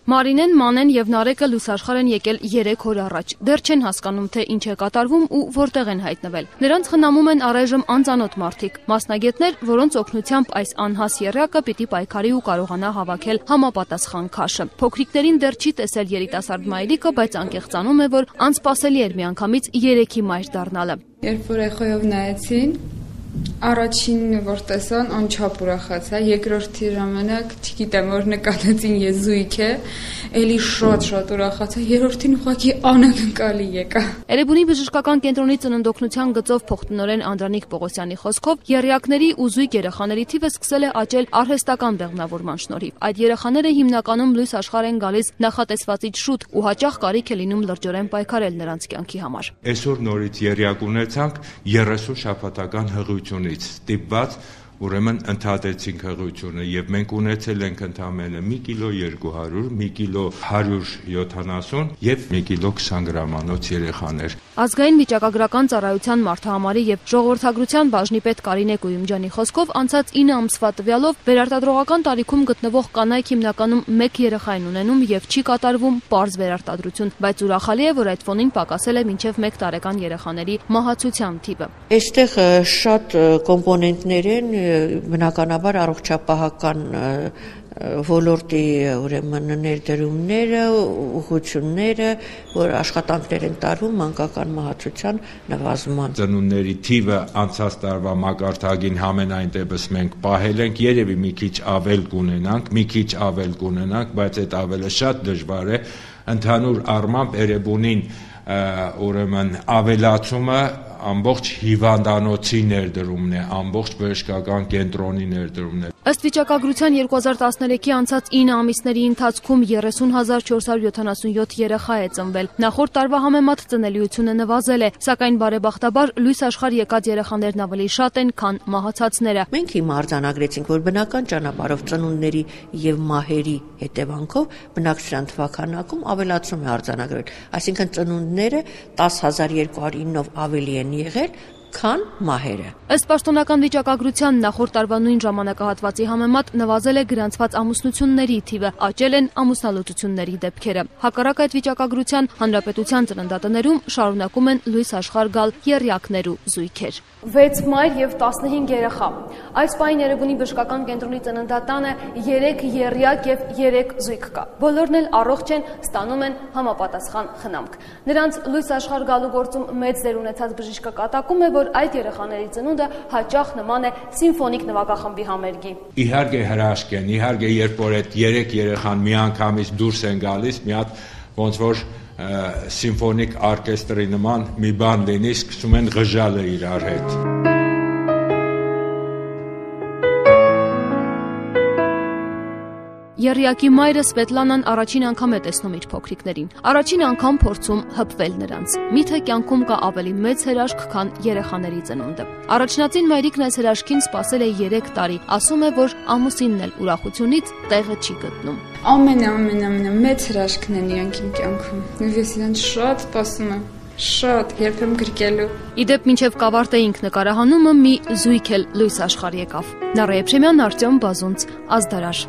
Մարինեն, Մանեն եւ Նարեկը լույս աշխարհ են եկել 3 օր առաջ։ Դեռ չեն հասկանում, թե ինչ է կատարվում ու որտեղ են հայտնվել։ Նրանց խնամում են առայժմ անծանոթ մարդիկ, մասնագետներ, որոնց օգնությամբ այս անհաս եռյակը պիտի պայքարի ու կարողանա հավաքել համապատասխան քաշը։ Փոքրիկներին դեռ չի տեսել երիտասարդ մայրիկը, բայց անկեղծանում է, որ անսպասելի էր միանգամից 3-ի մայր դառնալը։ Երբ որ էխոյով նայեցին, առաջինը որ տեսան անչափ ուրախացա, երկրորդի ժամանակ չգիտեմ որ նկատեցին ես զույգ է, էլի շատ ուրախացա, երրորդին ուղղակի անակնկալի եկա։ Էրեբունի բժշկական կենտրոնի ծննդօգնության գծով փոխտնօրեն Անդրանիկ Պողոսյանի խոսքով եռյակների ու զույգ երեխաների թիվը սկսել է աճել արհեստական բեղմնավորման շնորհիվ։ Այդ երեխաները հիմնականում լույս աշխարհ են գալիս նախատեսվածից շուտ ու հաճախ կարիք է լինում լրջորեն պայքարել նրանց կյանքի համար։ Այսօր նորից եռյակ ունեցանք 30 շաբաթական հղիությունից ստիպված, ուրեմն ընդհատեցինք հղիությունը եւ մենք ունեցել ենք ընդամենը 1 կիլո 200, 1 կիլո 170 եւ 1 կիլո 20 գրամանոց երեխաներ։ Ազգային վիճակագրական ծառայության մարդահամարի եւ ժողովրդագրության բաժնի պետ Կարինե Կույումջյանի խոսքով անցած 9 ամսվա տվյալով վերարտադրողական տարիքում գտնվող կանայք հիմնականում 1 երեխա են ունենում եւ չի կատարվում պարզ վերարտադրություն, բայց ուրախալի է, որ այդ ֆոնին պակասել է մինչեւ 1 տարեկան երեխաների մահացության թիվը։ Այստեղ շատ կոմպոնենտներ են, բնականաբար առողջապահական ոլորտի ուրեմն ներդրումները, ուղղությունները, որ աշխատանքներ են տարվում մանկական մահացության նվազման։ Ծնունդների թիվը անցած տարվա մակարդակին համենայն դեպս մենք պահել ենք, երևի մի քիչ ավել կունենանք, բայց այդ ավելը շատ դժվար է։ Ընդհանուր առմամբ Էրեբունին ուրեմն ավելացումը ամբողջ հիվանդանոցի ներդրումն է, ամբողջ բժշկական կենտրոնի ներդրումն է։ Ըստ վիճակագրության 2013-ի անցած 9 ամիսների ընթացքում 30,477 երեխա է ծնվել։ Նախորդ տարվա համեմատ ծնելիությունը նվազել է, սակայն բարեբախտաբար լույս աշխարհ եկած երեխաներն ավելի շատ են, քան մահացածները։ Մենք հիմա արձանագրեցինք, որ բնական ճանապարհով ծնունդների եւ մահերի հետևանքով բնակչության թվաքանակում ավելացում է արձանագրվել, այսինքն ծնունդները 10,209-ով ավելի են եղել, քան մահերը։ Ըստ պաշտոնական վիճակագրության նախորդ տարվա նույն ժամանակահատվածի համեմատ նվազել է գրանցված ամուսնությունների թիվը, աճել են ամուսնալուծությունների դեպքերը։ Հակառակ այդ վիճակագրության հանրապետության ծննդատներում շարունակում են լույս աշխարհ գալ եռյակներ ու զույգեր։ 6 մայր եւ 15 երեխա։ Այս պահին Էրեբունի բժշկական կենտրոնի ծննդատանը 3 եռյակ եւ 3 զույգ կա։ Բոլորն էլ առողջ են, ստանում են համապատասխան խնամք։ Նրանց լույս աշխարհ գալու գործում մեծ դեր ունեցած բժիշկը կատակում է, որ այդ երեխաների ծնունդը հաճախ նման է սիմֆոնիկ նվագախմբի համերգի։ Իհարկե հրաշք են, իհարկե երբ որ այդ 3 երեխան միանգամից դուրս են գալիս, մի հատ ոնց որ սիմֆոնիկ օրկեստրի նման մի բան լինի, սկսում են ղժալը իրար հետ։ Եռյակի մայրը Սվետլանան առաջին անգամ է տեսնում իր փոքրիկներին։ Առաջին անգամ փորձում հպվել նրանց։ Միթե կյանքում կա ավելի մեծ հրաշք, քան երեխաների ծնունդը։ Առաջնածին մայրիկն այս հրաշքին սպասել է 3 տարի, ասում է, որ ամուսինն էլ ուրախությունից տեղը չի գտնում։ Ամենամեծ հրաշքն են իրանք իմ կյանքում։ Ես իրենց շատ սպասում եմ, շատ երբեմն գրկելու։ Իդեպ մինչև կավարտեինք նկարահանումը մի զույգ էլ լույս աշխարհ եկավ։ Նարե Եփրեմյան, Արտյոմ Բազունց, Ազդարար։